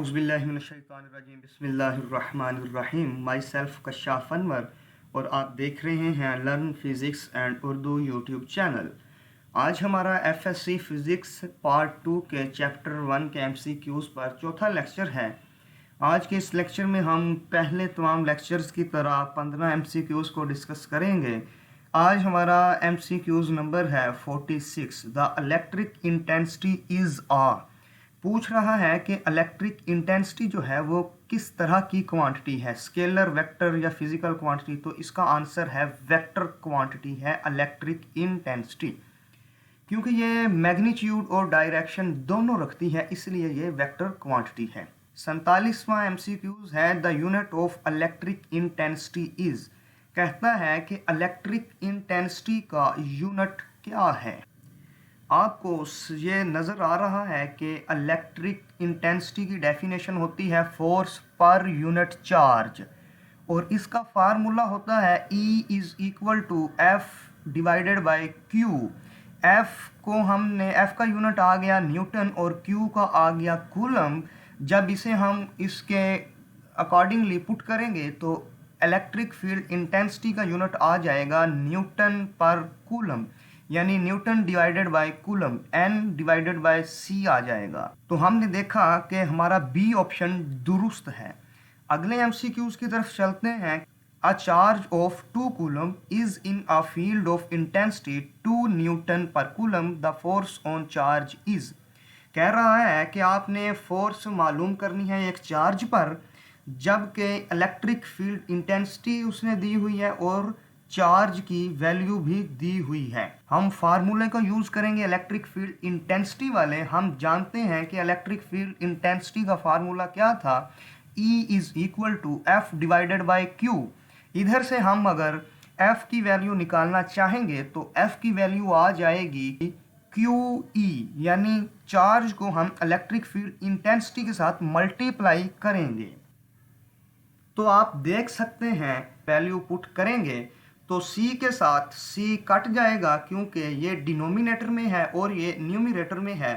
औज़ुबिल्लाहिमिनश्शैतानिर्रजीम बिस्मिल्लाहिर्रहमानिर्रहीम। My self कशाफ Anwar और आप देख रहे हैं learn physics and Urdu YouTube channel. आज हमारा एफएससी फ़िज़िक्स पार्ट 2 के चैप्टर 1 के एमसीक्यूज़ पर चौथा लेक्चर है। आज के इस लेक्चर में हम पहले तमाम लेक्चर्स की तरह 15 एमसीक्यूज़ को डिस्कस करेंगे। आज हमारा एमसीक्यूज़ नंबर है 46। द इलेक्ट्रिक इंटेंसिटी इज़ पूछ रहा है कि इलेक्ट्रिक इंटेंसिटी जो है वो किस तरह की क्वांटिटी है, स्केलर, वेक्टर या फिजिकल क्वांटिटी। तो इसका आंसर है वेक्टर क्वांटिटी है इलेक्ट्रिक इंटेंसिटी, क्योंकि ये मैग्नीट्यूड और डायरेक्शन दोनों रखती है, इसलिए ये वेक्टर क्वांटिटी है। 47वां एमसीक्यूज है the unit of electric intensity is, कहता है कि इलेक्ट्रिक इंटेंसिटी का यूनिट क्या है। आपको ये नज़र आ रहा है कि इलेक्ट्रिक इंटेंसिटी की डेफिनेशन होती है फोर्स पर यूनिट चार्ज, और इसका फार्मूला होता है E is equal to F divided by Q। F को हमने F का यूनिट आ गया न्यूटन और Q का आ गया कूलम। जब इसे हम इसके अकॉर्डिंगली पुट करेंगे तो इलेक्ट्रिक फील्ड इंटेंसिटी का यूनिट आ जाएगा न्यूटन पर कूलम, यानी Newton divided by coulomb, N divided by C आ जाएगा। तो हमने देखा कि हमारा बी ऑप्शन दुरुस्त है। अगले एमसीक्यूज की तरफ चलते हैं। A charge of 2 coulomb is in a field of intensity 2 newton per coulomb, the force on charge is. कह रहा है कि आपने फोर्स मालूम करनी है एक चार्ज पर, जबकि इलेक्ट्रिक फील्ड इंटेंसिटी उसने दी हुई है और चार्ज की वैल्यू भी दी हुई है। हम फार्मूले का यूज करेंगे इलेक्ट्रिक फील्ड इंटेंसिटी वाले। हम जानते हैं कि इलेक्ट्रिक फील्ड इंटेंसिटी का फार्मूला क्या था, E is equal to F divided by Q। इधर से हम अगर F की वैल्यू निकालना चाहेंगे तो F की वैल्यू आ जाएगी QE, यानी चार्ज को हम इलेक्ट्रिक फील्ड इंटेंसिटी के साथ मल्टीप्लाई करेंगे। तो आप देख सकते हैं वैल्यू पुट करेंगे तो C के साथ C कट जाएगा, क्योंकि ये डिनोमिनेटर में है और ये न्यूमरेटर में है।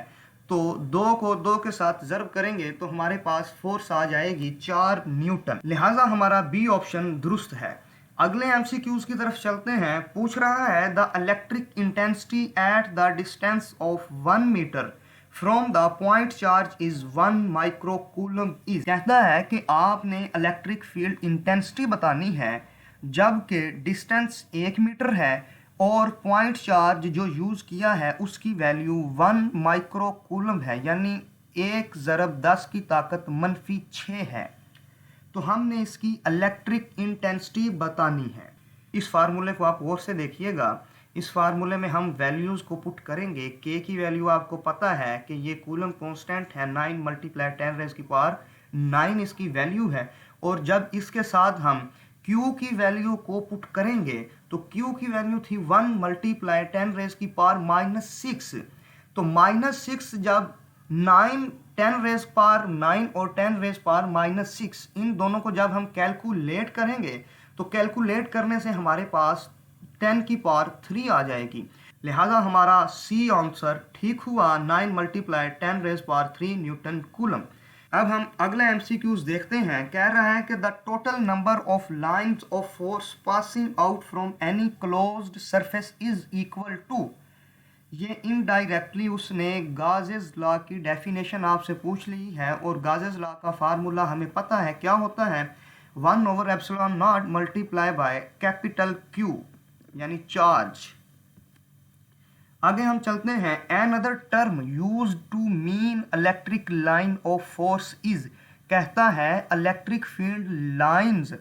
तो 2 को 2 के साथ ज़र्ब करेंगे तो हमारे पास फोर्स आ जाएगी 4 न्यूटन। लिहाजा हमारा बी ऑप्शन दुरुस्त है। अगले एमसीक्यूज की तरफ चलते हैं। पूछ रहा है the electric intensity at the distance of 1 metre from the point charge is 1 micro coulomb is. कहता है कि आपने इलेक्ट्रिक फील्ड इंटेंसिटी बतानी है जबकि डिस्टेंस 1 मीटर है और पॉइंट चार्ज जो यूज़ किया है उसकी वैल्यू 1 माइक्रो कूलम है, यानी 1 ज़रब 10 की ताकत -6 है। तो हमने इसकी इलेक्ट्रिक इंटेंसिटी बतानी है। इस फार्मूले को आप गौर से देखिएगा। इस फार्मूले में हम वैल्यूज़ को पुट करेंगे। K की वैल्यू आपको पता है कि ये कूलम कांस्टेंट है, 9 × 10⁻⁹ इसकी वैल्यू है। और जब इसके साथ हम Q की वैल्यू को पुट करेंगे तो Q की वैल्यू थी 1 × 10⁻⁻6। तो -6 जब 9 10⁻⁹ और 10⁻⁻6 इन दोनों को जब हम कैलकुलेट करेंगे तो कैलकुलेट करने से हमारे पास 10⁻³ आ जाएगी। लिहाजा हमारा सी आंसर ठीक हुआ, 9 × 10⁻³ न्यूटन कूलम। अब हम अगला एमसीक्यूज देखते हैं। कह रहा है कि the total number of lines of force passing out from any closed surface is equal to. ये इनडायरेक्टली उसने गाजेस लॉ की डेफिनेशन आपसे पूछ ली है, और गाजेस लॉ का फार्मूला हमें पता है क्या होता है, 1/ε0 मल्टीप्लाई बाय कैपिटल Q, यानी चार्ज। आगे हम चलते हैं। Another term use to mean electric line of force is. कहता है इलेक्ट्रिक फील्ड लाइंस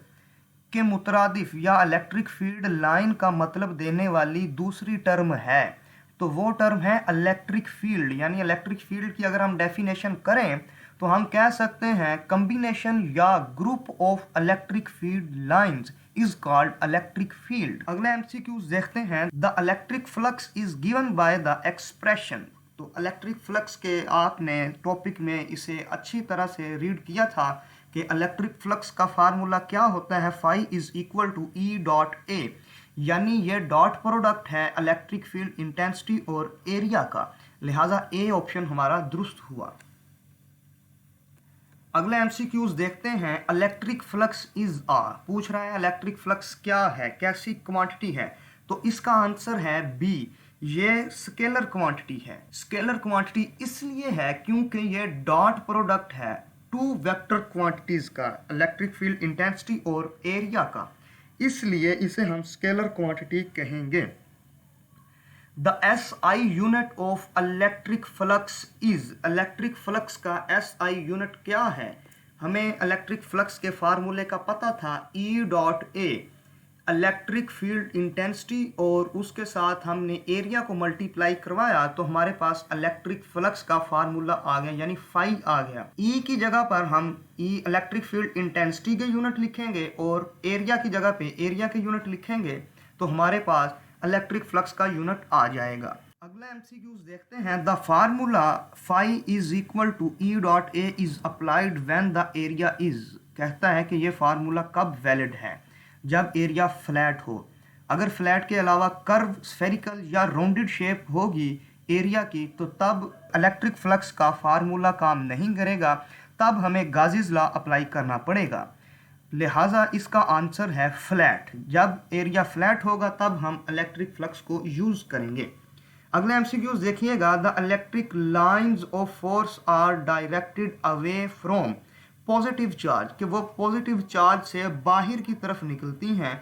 के मुतरादिफ या इलेक्ट्रिक फील्ड लाइन का मतलब देने वाली दूसरी टर्म है, तो वो टर्म है इलेक्ट्रिक फील्ड। यानी इलेक्ट्रिक फील्ड की अगर हम डेफिनेशन करें तो हम कह सकते हैं कॉम्बिनेशन या group of electric field lines is called electric field. अगला एमसीक्यूज देखते हैं। The electric flux is given by the expression. तो इलेक्ट्रिक फ्लक्स के आपने टॉपिक में इसे अच्छी तरह से रीड किया था कि इलेक्ट्रिक फ्लक्स का फार्मूला क्या होता है, phi is equal to E.A, यानी ये डॉट प्रोडक्ट है इलेक्ट्रिक फील्ड इंटेंसिटी और एरिया का। लिहाजा ए ऑप्शन हमारा दुरुस्त हुआ। अगला एमसीक्यूज देखते हैं। इलेक्ट्रिक फ्लक्स इज पूछ रहा है इलेक्ट्रिक फ्लक्स क्या है, कैसी क्वांटिटी है। तो इसका आंसर है बी, ये स्केलर क्वांटिटी है। स्केलर क्वांटिटी इसलिए है क्योंकि ये डॉट प्रोडक्ट है टू वेक्टर क्वांटिटीज का, इलेक्ट्रिक फील्ड इंटेंसिटी और एरिया का, इसलिए इसे हम स्केलर क्वांटिटी कहेंगे। The SI unit of electric flux is, electric flux का SI यूनिट क्या है। हमें इलेक्ट्रिक फ्लक्स के फार्मूले का पता था E.A, इलेक्ट्रिक फील्ड इंटेंसिटी, और उसके साथ हमने एरिया को मल्टीप्लाई करवाया तो हमारे पास इलेक्ट्रिक फ्लक्स का फार्मूला आ गया, यानी फाई आ गया। E की जगह पर हम E इलेक्ट्रिक फील्ड इंटेंसिटी के यूनिट लिखेंगे और एरिया की जगह पे एरिया के यूनिट लिखेंगे तो हमारे पास इलेक्ट्रिक फ्लक्स का यूनिट आ जाएगा। अगला एमसीक्यूज देखते हैं। The formula phi is equal to E.A is applied when the area is, कहता है कि ये फार्मूला कब वैलिड है, जब एरिया फ्लैट हो। अगर फ्लैट के अलावा कर्व, स्फेरिकल या राउंडेड शेप होगी एरिया की तो तब इलेक्ट्रिक फ्लक्स का फार्मूला काम नहीं करेगा, तब हमें गाजीज लॉ अप्लाई करना पड़ेगा। लिहाजा इसका आंसर है फ्लैट। जब एरिया फ्लैट होगा तब हम इलेक्ट्रिक फ्लक्स को यूज करेंगे। अगला एमसीक्यूज देखिएगा। The electric lines of force are directed away from positive charge, कि वो पॉजिटिव चार्ज से बाहर की तरफ निकलती हैं,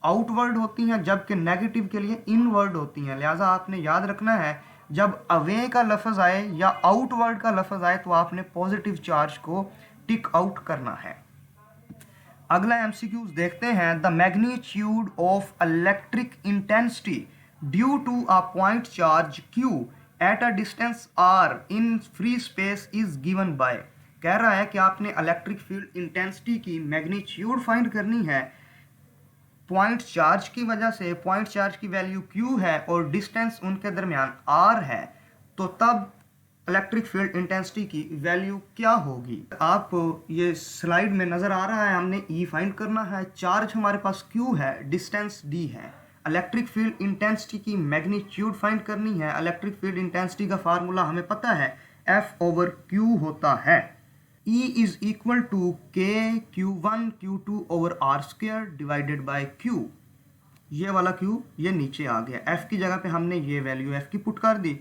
आउटवर्ड होती हैं, जबकि नेगेटिव के लिए इनवर्ड होती हैं। लिहाजा आपने याद रखना है जब अवे का लफ्ज आए या आउटवर्ड का लफ्ज आए तो आपने पॉजिटिव चार्ज को टिक आउट करना है। अगला एमसीक्यूज देखते हैं। The magnitude of electric intensity due to a point charge Q at a distance R in free space is given by, कह रहा है कि आपने इलेक्ट्रिक फील्ड इंटेंसिटी की मैग्नीट्यूड फाइंड करनी है पॉइंट चार्ज की वजह से। पॉइंट चार्ज की वैल्यू Q है और डिस्टेंस उनके दरमियान R है, तो तब इलेक्ट्रिक फील्ड इंटेंसिटी की वैल्यू क्या होगी। आपको ये स्लाइड में नजर आ रहा है, हमने E फाइंड करना है, चार्ज हमारे पास Q है, डिस्टेंस D है। इलेक्ट्रिक फील्ड इंटेंसिटी की मैग्नीट्यूड फाइंड करनी है। इलेक्ट्रिक फील्ड इंटेंसिटी का फार्मूला हमें पता है F/Q होता है। E is equal to K Q1 Q2 over R square divided by Q। ये वाला Q ये नीचे आ गया, F की जगह पे हमने ये वैल्यू F की पुट कर दी,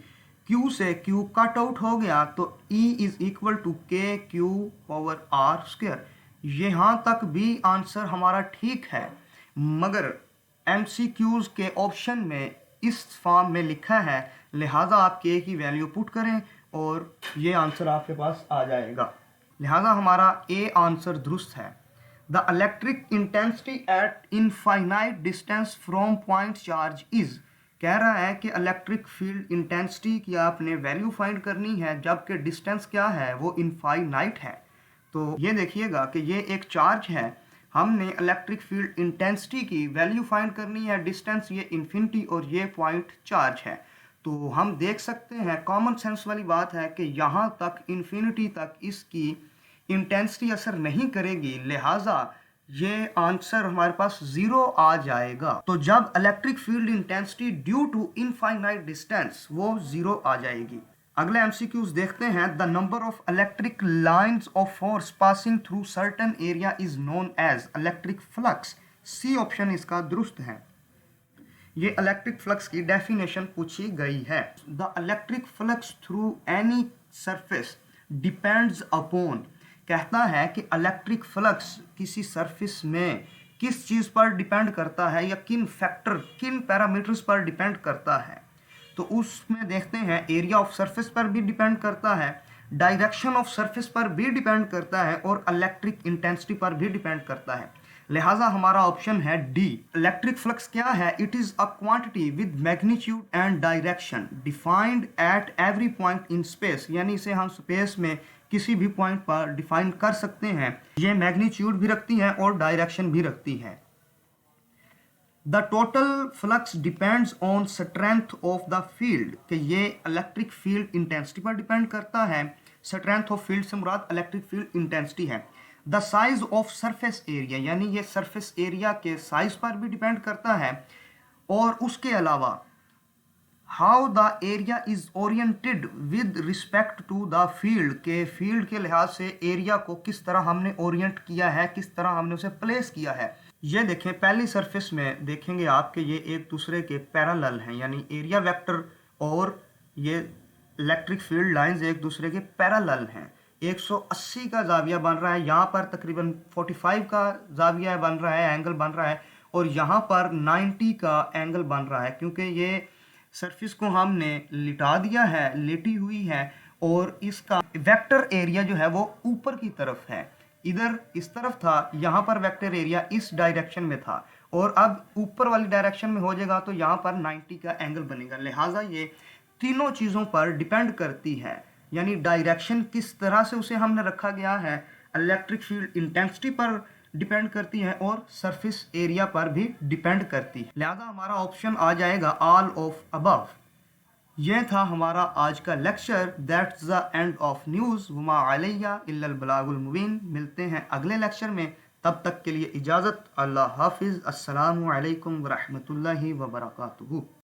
Q से Q कट आउट हो गया तो E is equal to KQ over R square. यहाँ तक भी आंसर हमारा ठीक है, मगर MCQs के ऑप्शन में इस फॉर्म में लिखा है, लिहाजा आप K की वैल्यू पुट करें और ये आंसर आपके पास आ जाएगा। लिहाजा हमारा A आंसर दुरुस्त है। The electric intensity eight infinite distance from point charge is, कह रहा है कि इलेक्ट्रिक फील्ड इंटेंसिटी की आपने वैल्यू फाइंड करनी है जबकि डिस्टेंस क्या है, वो इनफाइनाइट है। तो ये देखिएगा कि ये एक चार्ज है, हमने इलेक्ट्रिक फील्ड इंटेंसिटी की वैल्यू फाइंड करनी है, डिस्टेंस ये इन्फिनिटी और ये पॉइंट चार्ज है। तो हम देख सकते हैं, कॉमन सेंस वाली बात है कि यहाँ तक इन्फिनिटी तक इसकी इंटेंसिटी असर नहीं करेगी, लिहाजा ये आंसर हमारे पास 0 आ जाएगा। तो जब electric field intensity due to infinite distance वो 0 आ जाएगी। अगले एमसीक्यूज देखते हैं। The number of electric lines of force passing through certain area is known as electric flux. C option इसका दुरुस्त है। ये इलेक्ट्रिक फ्लक्स की डेफिनेशन पूछी गई है। The electric flux through any surface depends upon, कहता है कि इलेक्ट्रिक फ्लक्स किसी सरफेस में किस चीज़ पर डिपेंड करता है या किन फैक्टर, किन पैरामीटर्स पर डिपेंड करता है। तो उसमें देखते हैं एरिया ऑफ सरफेस पर भी डिपेंड करता है, डायरेक्शन ऑफ सरफेस पर भी डिपेंड करता है और इलेक्ट्रिक इंटेंसिटी पर भी डिपेंड करता है। लिहाजा हमारा ऑप्शन है डी। इलेक्ट्रिक फ्लक्स क्या है? It is a quantity with magnitude and direction defined at every point in space, यानी इसे हम स्पेस में किसी भी पॉइंट पर डिफाइन कर सकते हैं। ये मैग्नीट्यूड भी रखती है और डायरेक्शन भी रखती है। The total flux depends on strength of the field, कि ये इलेक्ट्रिक फील्ड इंटेंसिटी पर डिपेंड करता है। स्ट्रेंथ ऑफ फील्ड से मुराद इलेक्ट्रिक फील्ड इंटेंसिटी है। The size of surface area, यानी ये सरफेस एरिया के साइज पर भी डिपेंड करता है। और उसके अलावा how the area is oriented with respect to the field, के फील्ड के लिहाज से एरिया को किस तरह हमने ओरिएंट किया है, किस तरह हमने उसे प्लेस किया है। ये देखें, पहली सरफेस में देखेंगे आप कि ये एक दूसरे के पैरेलल हैं, यानी एरिया वेक्टर और ये इलेक्ट्रिक फील्ड लाइंस एक दूसरे के पैरेलल हैं। 180 का जाविया बन रहा है, यहाँ पर तकरीबन 45 का जाविया बन रहा है, एंगल बन रहा है, और यहाँ पर 90 का एंगल बन रहा है, क्योंकि ये सरफेस को हमने लिटा दिया है, लेटी हुई है, और इसका वेक्टर एरिया जो है वो ऊपर की तरफ है, इधर इस तरफ था, यहाँ पर वेक्टर एरिया इस डायरेक्शन में था, और अब ऊपर वाली डायरेक्शन में हो जाएगा तो यहाँ पर 90 का एंगल बनेगा। लिहाजा ये तीनों चीज़ों पर डिपेंड करती है, यानी डायरेक्शन किस तरह से उसे हमने रखा गया है, इलेक्ट्रिक फील्ड इंटेंसिटी पर डिपेंड करती है और सरफेस एरिया पर भी डिपेंड करती है। लिहाजा हमारा ऑप्शन आ जाएगा ऑल ऑफ अबव। यह था हमारा आज का lecture. That's the end of news वमा अलैया इल्लल बलागुल मुबीन। मिलते हैं अगले लेक्चर में, तब तक के लिए इजाज़त। अल्लाह हाफिज़। अस्सलामु अलैकुम व रहमतुल्लाहि व बरकातुहू।